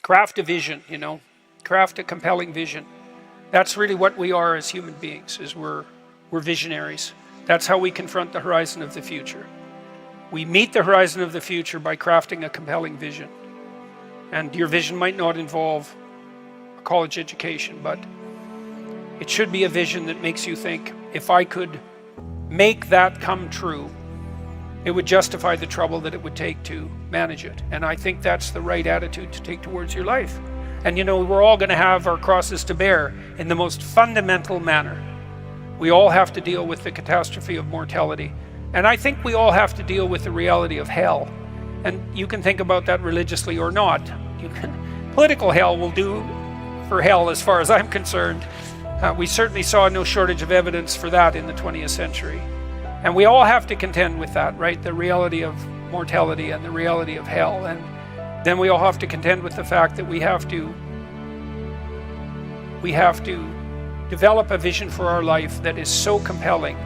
Craft a vision, craft a compelling vision. That's really what we are as human beings, is we're visionaries. That's how we confront the horizon of the future. We meet the horizon of the future by crafting a compelling vision. And your vision might not involve a college education, but it should be a vision that makes you think, if I could make that come true, it would justify the trouble that it would take to manage it. And I think that's the right attitude to take towards your life. And we're all going to have our crosses to bear in the most fundamental manner. We all have to deal with the catastrophe of mortality. And I think we all have to deal with the reality of hell. And you can think about that religiously or not. Political hell will do for hell as far as I'm concerned. We certainly saw no shortage of evidence for that in the 20th century. And we all have to contend with that, right? The reality of mortality and the reality of hell. And then we all have to contend with the fact that we have to develop a vision for our life that is so compelling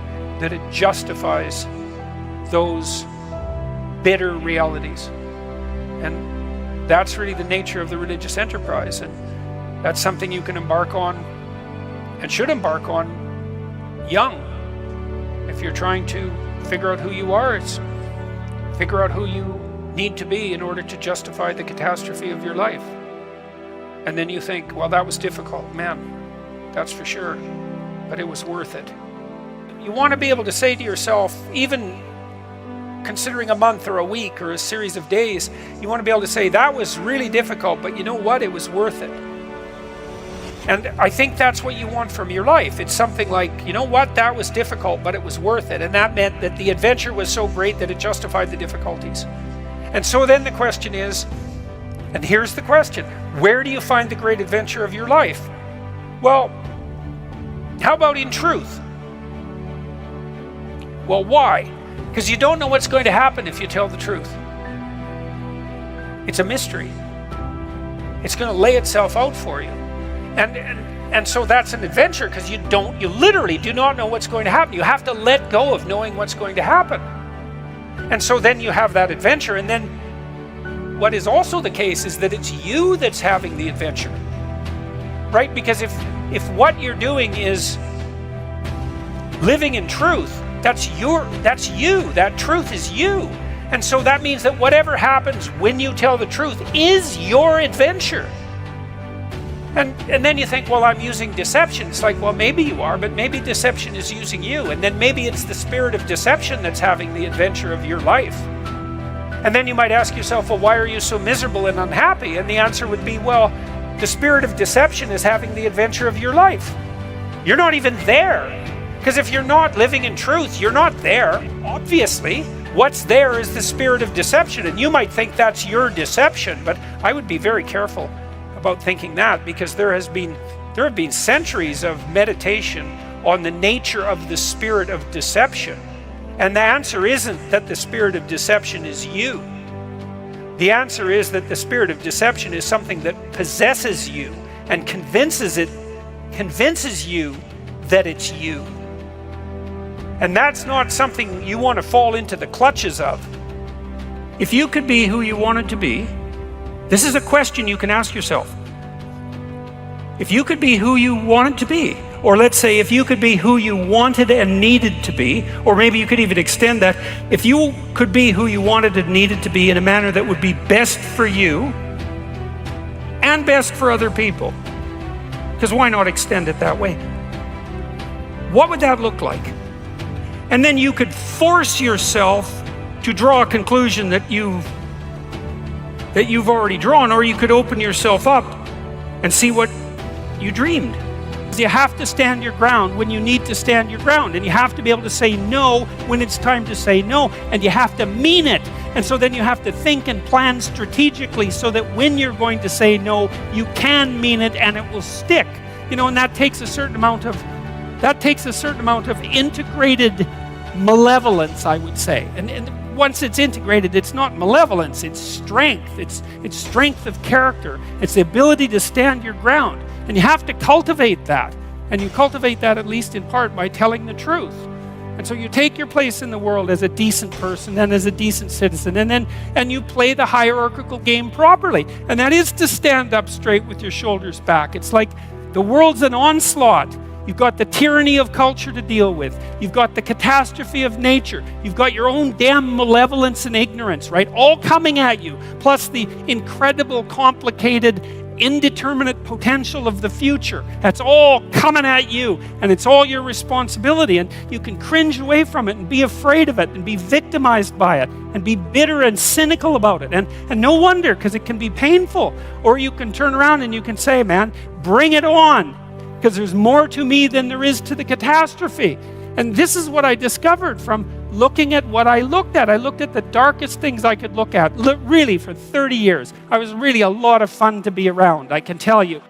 that it justifies those bitter realities. And that's really the nature of the religious enterprise. And that's something you can embark on and should embark on young. If you're trying to figure out who you are, it's figure out who you need to be in order to justify the catastrophe of your life. And then you think, well, that was difficult. Man, that's for sure. But it was worth it. You want to be able to say to yourself, even considering a month or a week or a series of days, you want to be able to say, that was really difficult, but you know what? It was worth it. And I think that's what you want from your life. It's something like, you know what? That was difficult, but it was worth it. And that meant that the adventure was so great that it justified the difficulties. And so then the question is, and here's the question, where do you find the great adventure of your life? Well, how about in truth? Well, why? Because you don't know what's going to happen if you tell the truth. It's a mystery. It's going to lay itself out for you. And so that's an adventure, because you literally do not know what's going to happen. You have to let go of knowing what's going to happen. And so then you have that adventure, and then what is also the case is that it's you that's having the adventure. Right? Because if what you're doing is living in truth, that's you, that truth is you. And so that means that whatever happens when you tell the truth is your adventure. And then you think, well, I'm using deception. It's like, well, maybe you are, but maybe deception is using you. And then maybe it's the spirit of deception that's having the adventure of your life. And then you might ask yourself, well, why are you so miserable and unhappy? And the answer would be, well, the spirit of deception is having the adventure of your life. You're not even there. Because if you're not living in truth, you're not there. Obviously, what's there is the spirit of deception. And you might think that's your deception, but I would be very careful about thinking that, because there have been centuries of meditation on the nature of the spirit of deception. And the answer isn't that the spirit of deception is you. The answer is that the spirit of deception is something that possesses you and convinces you that it's you. And that's not something you want to fall into the clutches of. If you could be who you wanted to be, this is a question you can ask yourself. If you could be who you wanted to be, or let's say if you could be who you wanted and needed to be, or maybe you could even extend that, if you could be who you wanted and needed to be in a manner that would be best for you and best for other people, because why not extend it that way? What would that look like? And then you could force yourself to draw a conclusion that you've already drawn, or you could open yourself up and see what you dreamed. You have to stand your ground when you need to stand your ground, and you have to be able to say no when it's time to say no, and you have to mean it. And so then you have to think and plan strategically so that when you're going to say no, you can mean it and it will stick. And that takes a certain amount of integrated malevolence, I would say. And once it's integrated, it's not malevolence, it's strength. It's strength of character. It's the ability to stand your ground. And you have to cultivate that. And you cultivate that at least in part by telling the truth. And so you take your place in the world as a decent person and as a decent citizen, and you play the hierarchical game properly. And that is to stand up straight with your shoulders back. It's like the world's an onslaught. You've got the tyranny of culture to deal with. You've got the catastrophe of nature. You've got your own damn malevolence and ignorance, right? All coming at you. Plus the incredible, complicated, indeterminate potential of the future. That's all coming at you, and it's all your responsibility, and you can cringe away from it and be afraid of it and be victimized by it and be bitter and cynical about it, and no wonder, because it can be painful. Or you can turn around and you can say, man, bring it on, because there's more to me than there is to the catastrophe. And this is what I discovered from looking at what I looked at. I looked at the darkest things I could look at, really, for 30 years. I was really a lot of fun to be around, I can tell you.